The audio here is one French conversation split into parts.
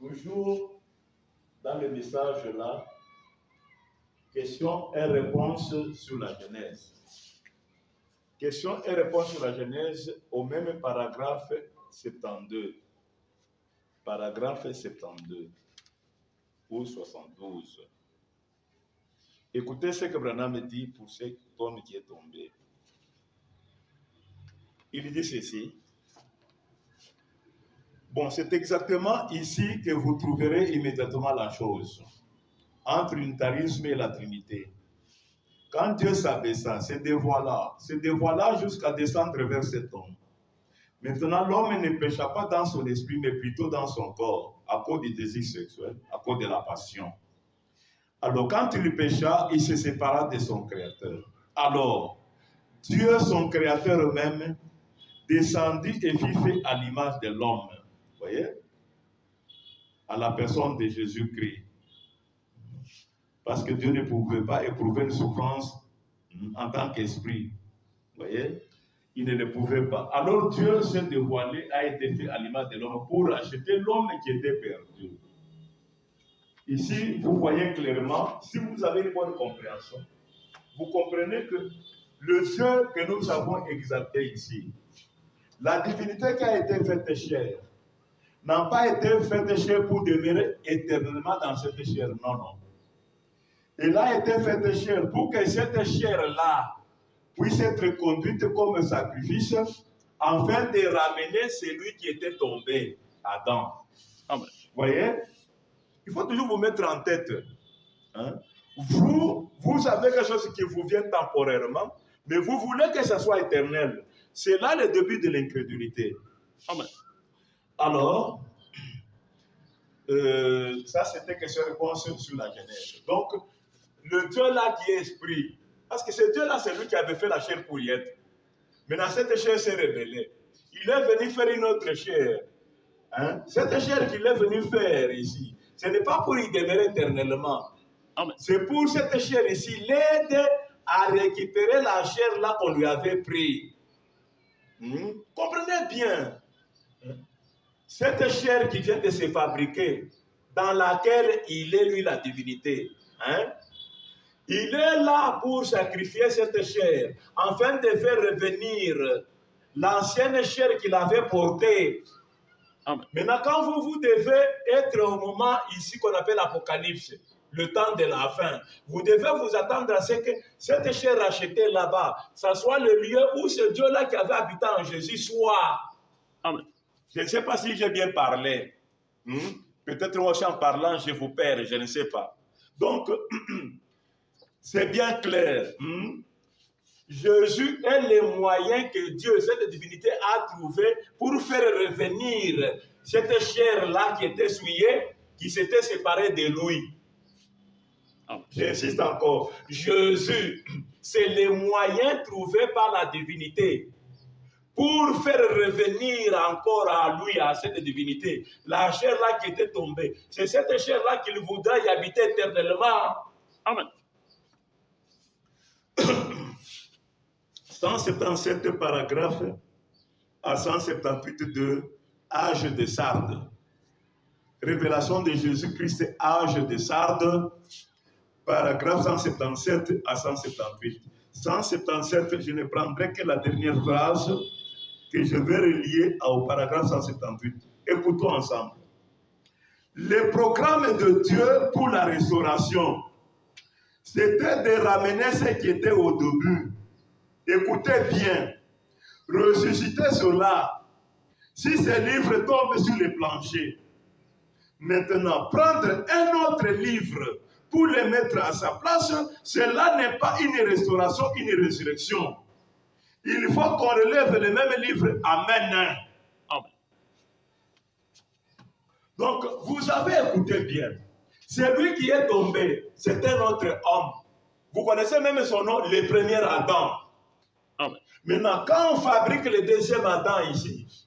Toujours dans le message là, questions et réponses sur la Genèse. Questions et réponses sur la Genèse au même paragraphe 72. Paragraphe 72 ou 72. Écoutez ce que Branham dit pour cet homme qui est tombé. Il dit ceci. Bon, c'est exactement ici que vous trouverez immédiatement la chose entre l'unitarisme et la Trinité. Quand Dieu s'abaissa, se dévoila jusqu'à descendre vers cet homme. Maintenant, l'homme ne pécha pas dans son esprit, mais plutôt dans son corps, à cause du désir sexuel, à cause de la passion. Alors, quand il pécha, il se sépara de son Créateur. Alors, Dieu, son Créateur même, descendit et fit fait à l'image de l'homme. Vous voyez? À la personne de Jésus-Christ. Parce que Dieu ne pouvait pas éprouver une souffrance en tant qu'esprit. Vous voyez? Il ne le pouvait pas. Alors Dieu s'est dévoilé, a été fait à l'image de l'homme pour racheter l'homme qui était perdu. Ici, vous voyez clairement, si vous avez une bonne compréhension, vous comprenez que le Dieu que nous avons exalté ici, la divinité qui a été faite chair, n'a pas été faite chair pour demeurer éternellement dans cette chair. Non, non. Elle a été faite chair pour que cette chair-là puisse être conduite comme sacrifice afin de ramener celui qui était tombé, Adam. Amen. Vous voyez? Il faut toujours vous mettre en tête. Hein? Vous avez quelque chose qui vous vient temporairement, mais vous voulez que ce soit éternel. C'est là le début de l'incrédulité. Amen. Alors, ça c'était question-réponse sur la Genèse. Donc, le Dieu là qui est esprit, parce que ce Dieu là c'est lui qui avait fait la chair pour y être. Maintenant cette chair s'est révélée. Il est venu faire une autre chair. Hein? Cette chair qu'il est venu faire ici, ce n'est pas pour y demeurer éternellement. C'est pour cette chair ici, l'aide à récupérer la chair là qu'on lui avait pris. Comprenez bien. Cette chair qui vient de se fabriquer, dans laquelle il est lui la divinité. Hein? Il est là pour sacrifier cette chair, afin de faire revenir l'ancienne chair qu'il avait portée. Amen. Maintenant, quand vous devez être au moment ici qu'on appelle l'Apocalypse, le temps de la fin, vous devez vous attendre à ce que cette chair rachetée là-bas, ça soit le lieu où ce Dieu-là qui avait habité en Jésus soit. Amen. Je ne sais pas si j'ai bien parlé. Peut-être moi aussi en parlant, je vous perds, je ne sais pas. Donc, c'est bien clair. Jésus est le moyen que Dieu, cette divinité, a trouvé pour faire revenir cette chair-là qui était souillée, qui s'était séparée de lui. J'insiste encore. Jésus, c'est le moyen trouvé par la divinité pour faire revenir encore à lui, à cette divinité, la chair-là qui était tombée. C'est cette chair-là qu'il voudra y habiter éternellement. Amen. 177 paragraphes à 178 de âge de Sardes. Révélation de Jésus-Christ, âge de Sardes, paragraphe 177 à 178. 177, je ne prendrai que la dernière phrase que je vais relier au paragraphe 178. Écoutons ensemble. Le programme de Dieu pour la restauration, c'était de ramener ce qui était au début. Écoutez bien, ressusciter cela. Si ce livre tombe sur le plancher, maintenant, prendre un autre livre pour le mettre à sa place, cela n'est pas une restauration, une résurrection. Il faut qu'on relève le même livre. Amen. Amen. Donc, vous avez écouté bien. Celui qui est tombé, c'est un autre homme. Vous connaissez même son nom, le premier Adam. Amen. Maintenant, quand on fabrique le deuxième Adam ici,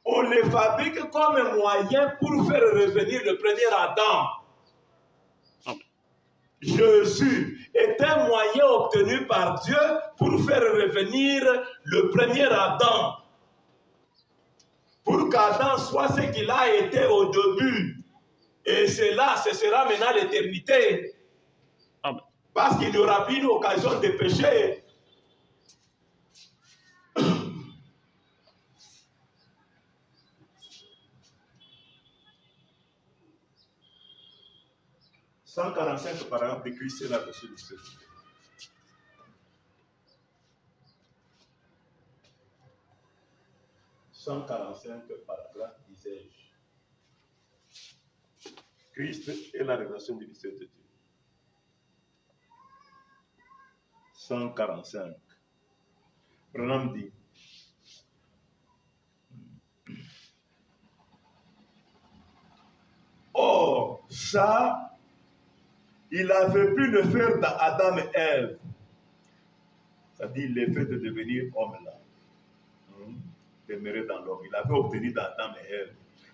on le fabrique comme un moyen pour faire revenir le premier Adam. Amen. Jésus est un moyen obtenu par Dieu pour faire revenir le premier Adam. Pour qu'Adam soit ce qu'il a été au début. Et cela, ce sera maintenant l'éternité. Amen. Parce qu'il n'y aura plus une occasion de pécher. « 145 paragraphe de Christ, c'est la version du Seigneur. 145 paragraphe, disais-je. Christ est la révélation du mystère de Dieu. 145. Branham dit, or, ça, il avait pu le faire dans Adam et Ève. C'est-à-dire l'effet de devenir homme là. Demeurer dans l'homme. Il avait obtenu dans Adam et Ève.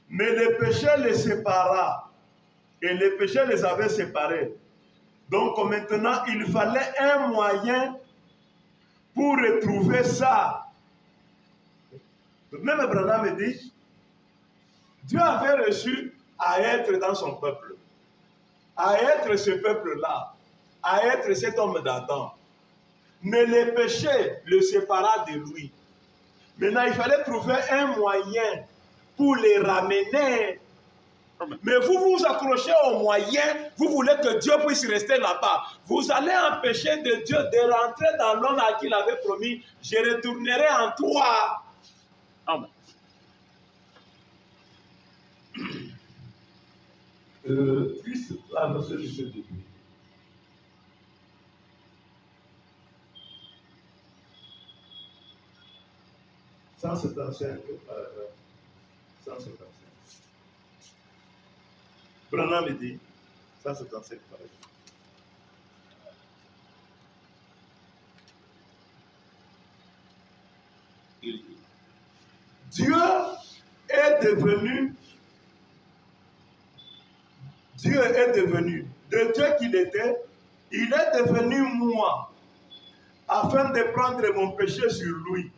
Mais le péché les sépara. Et le péché les avait séparés. Donc maintenant, il fallait un moyen pour retrouver ça. Même Branham me dit, Dieu avait reçu à être dans son peuple. À être ce peuple-là. À être cet homme d'Adam. Mais le péché le sépara de lui. Maintenant, il fallait trouver un moyen pour les ramener. Mais vous vous accrochez au moyen, vous voulez que Dieu puisse rester là-bas. Vous allez empêcher de Dieu de rentrer dans l'homme à qui il avait promis, je retournerai en toi. Amen. Christ, la notion du Dieu de Dieu. « 175 paragraphe. 175. Branham dit 175 paragraphe. Il dit Dieu est devenu de Dieu qu'il était, il est devenu moi, afin de prendre mon péché sur lui,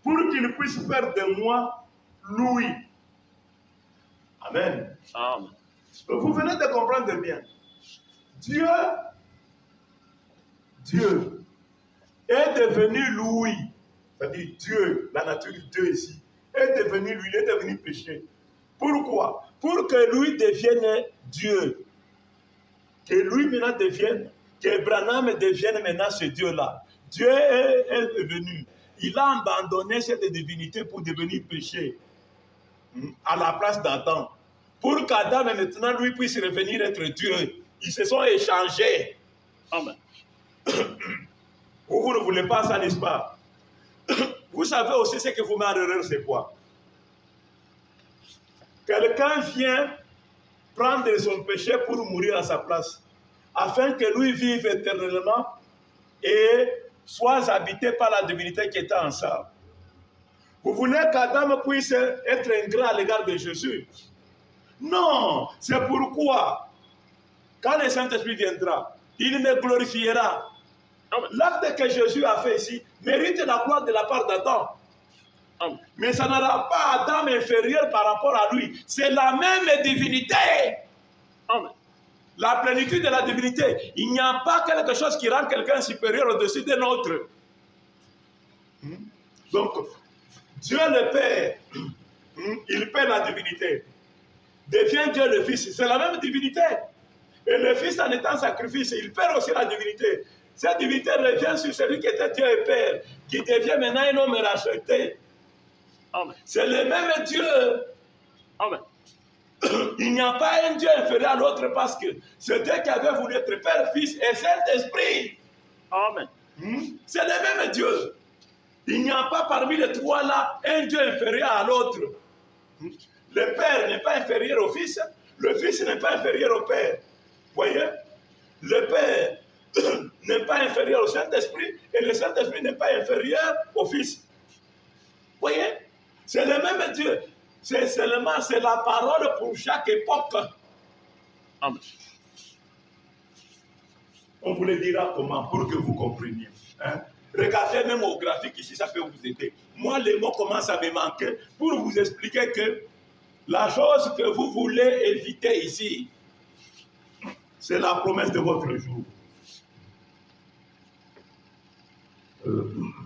pour qu'il puisse faire de moi lui. Amen. Amen. Vous venez de comprendre bien. Dieu est devenu lui. C'est-à-dire Dieu, la nature de Dieu ici, est devenu lui, il est devenu péché. Pourquoi? Pour que lui devienne Dieu. Que lui maintenant devienne, que Branham devienne maintenant ce Dieu-là. Dieu est devenu. Il a abandonné cette divinité pour devenir péché. À la place d'Adam. Pour qu'Adam maintenant lui puisse revenir être Dieu. Ils se sont échangés. Amen. Vous ne voulez pas ça, n'est-ce pas? Vous savez aussi ce que vous met en erreur, c'est quoi? Quelqu'un vient prendre son péché pour mourir à sa place, afin que lui vive éternellement et soit habité par la divinité qui était en ça. Vous voulez qu'Adam puisse être ingrat à l'égard de Jésus? Non, c'est pourquoi, quand le Saint-Esprit viendra, il me glorifiera. L'acte que Jésus a fait ici mérite la gloire de la part d'Adam. Mais ça n'aura pas Adam inférieur par rapport à lui. C'est la même divinité. Amen. La plénitude de la divinité. Il n'y a pas quelque chose qui rend quelqu'un supérieur au-dessus de l'autre. Donc, Dieu le Père, il perd la divinité. Devient Dieu le Fils. C'est la même divinité. Et le Fils, en étant sacrifice, il perd aussi la divinité. Cette divinité revient sur celui qui était Dieu et Père, qui devient maintenant un homme racheté. Amen. C'est le même Dieu. Amen. Il n'y a pas un Dieu inférieur à l'autre parce que c'est Dieu qui avait voulu être Père, Fils et Saint-Esprit. Amen. C'est le même Dieu. Il n'y a pas parmi les trois là un Dieu inférieur à l'autre. Le Père n'est pas inférieur au Fils, le Fils n'est pas inférieur au Père. Voyez? Le Père n'est pas inférieur au Saint-Esprit et le Saint-Esprit n'est pas inférieur au Fils. Voyez? C'est le même Dieu. C'est seulement, c'est la parole pour chaque époque. Amen. On vous le dira comment pour que vous compreniez. Hein? Regardez même au graphique ici, ça peut vous aider. Moi, les mots commencent à me manquer pour vous expliquer que La chose que vous voulez éviter ici, c'est la promesse de votre jour.